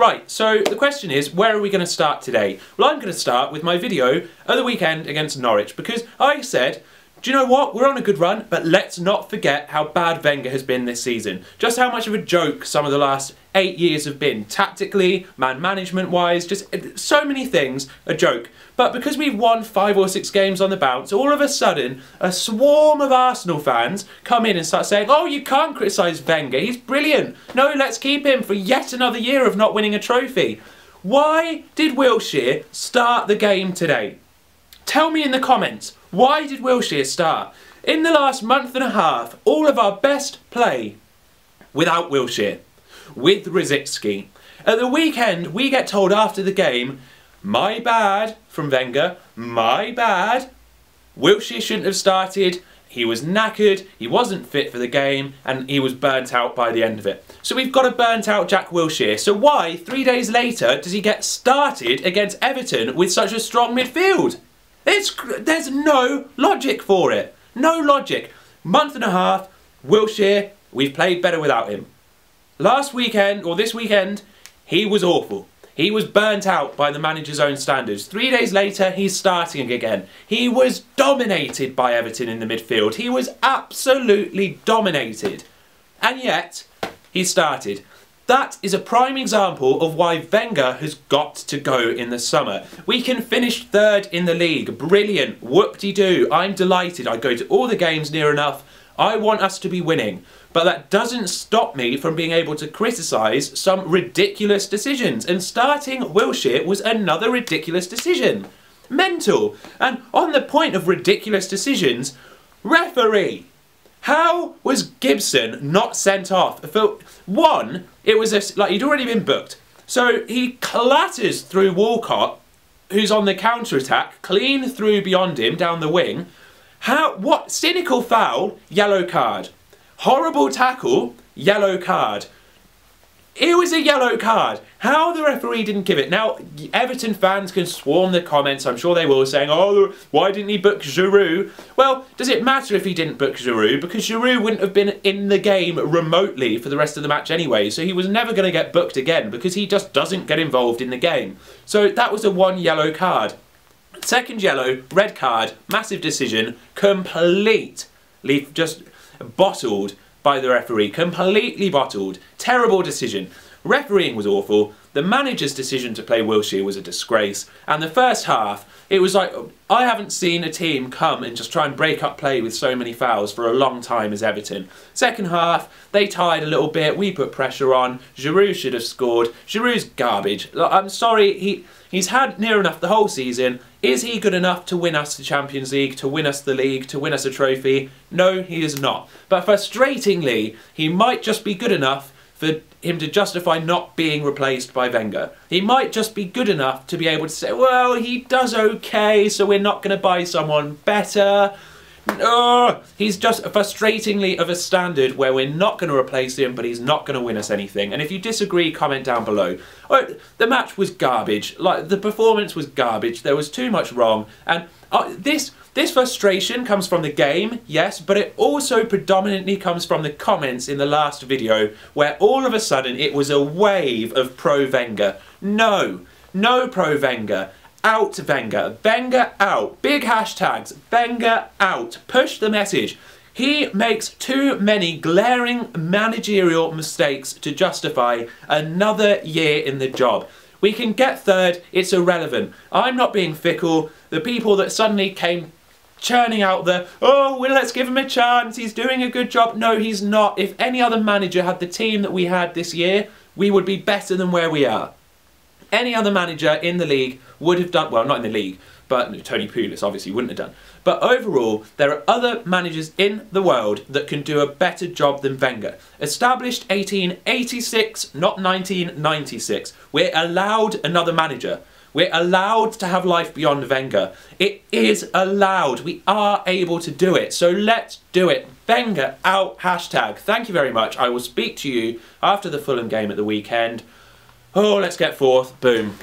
Right, so the question is, where are we going to start today? Well, I'm going to start with my video of the weekend against Norwich, because I said, do you know what? We're on a good run, but let's not forget how bad Wenger has been this season. Just how much of a joke some of the last 8 years have been. Tactically, man management-wise, just so many things, a joke. But because we've won 5 or 6 games on the bounce, all of a sudden, a swarm of Arsenal fans come in and start saying, oh, you can't criticise Wenger, he's brilliant. No, let's keep him for yet another year of not winning a trophy. Why did Wilshere start the game today? Tell me in the comments, why did Wilshere start? In the last month and a half, all of our best play without Wilshere, with Rosicky. At the weekend, we get told after the game, my bad, from Wenger, my bad. Wilshere shouldn't have started, he was knackered, he wasn't fit for the game, and he was burnt out by the end of it. So we've got a burnt out Jack Wilshere. So why, 3 days later, does he get started against Everton with such a strong midfield? There's no logic for it. No logic. Month and a half, Wilshere, we've played better without him. Last weekend, or this weekend, he was awful. He was burnt out by the manager's own standards. 3 days later, he's starting again. He was dominated by Everton in the midfield. He was absolutely dominated. And yet, he started. That is a prime example of why Wenger has got to go in the summer. We can finish 3rd in the league. Brilliant. Whoop-de-doo. I'm delighted. I go to all the games near enough. I want us to be winning. But that doesn't stop me from being able to criticise some ridiculous decisions. And starting Wilshere was another ridiculous decision. Mental. And on the point of ridiculous decisions, referee. How was Gibson not sent off? For one, it was like he'd already been booked. So he clatters through Walcott, who's on the counter-attack, clean through beyond him, down the wing. What cynical foul, yellow card. Horrible tackle, yellow card. It was a yellow card. How the referee didn't give it. Now, Everton fans can swarm the comments, I'm sure they will, saying, oh, why didn't he book Giroud? Well, does it matter if he didn't book Giroud? Because Giroud wouldn't have been in the game remotely for the rest of the match anyway, so he was never going to get booked again because he just doesn't get involved in the game. So that was a 1 yellow card. Second yellow, red card, massive decision, completely just bottled by the referee, completely bottled. Terrible decision. Refereeing was awful. The manager's decision to play Wilshere was a disgrace. And the first half, it was like, I haven't seen a team come and just try and break up play with so many fouls for a long time as Everton. Second half, they tied a little bit, we put pressure on, Giroud should have scored. Giroud's garbage. I'm sorry, he's had near enough the whole season. Is he good enough to win us the Champions League, to win us the league, to win us a trophy? No, he is not. But frustratingly, he might just be good enough for him to justify not being replaced by Wenger. He might just be good enough to be able to say, well, he does okay, so we're not going to buy someone better. No, he's just frustratingly of a standard where we're not going to replace him, but he's not going to win us anything. And if you disagree, comment down below. The match was garbage. Like, the performance was garbage. There was too much wrong. And this frustration comes from the game, yes, but it also predominantly comes from the comments in the last video, where all of a sudden it was a wave of pro-Wenger. No, no pro-Wenger. Out Wenger. Wenger out. Big hashtags. Wenger out. Push the message. He makes too many glaring managerial mistakes to justify another year in the job. We can get 3rd, it's irrelevant. I'm not being fickle. The people that suddenly came churning out the, oh, well, let's give him a chance, he's doing a good job. No, he's not. If any other manager had the team that we had this year, we would be better than where we are. Any other manager in the league would have done, well, not in the league, but Tony Pulis obviously wouldn't have done. But overall, there are other managers in the world that can do a better job than Wenger. Established 1886, not 1996. We're allowed another manager. We're allowed to have life beyond Wenger. It is allowed. We are able to do it. So let's do it. Wenger out, hashtag. Thank you very much. I will speak to you after the Fulham game at the weekend. Oh, let's get 4th. Boom.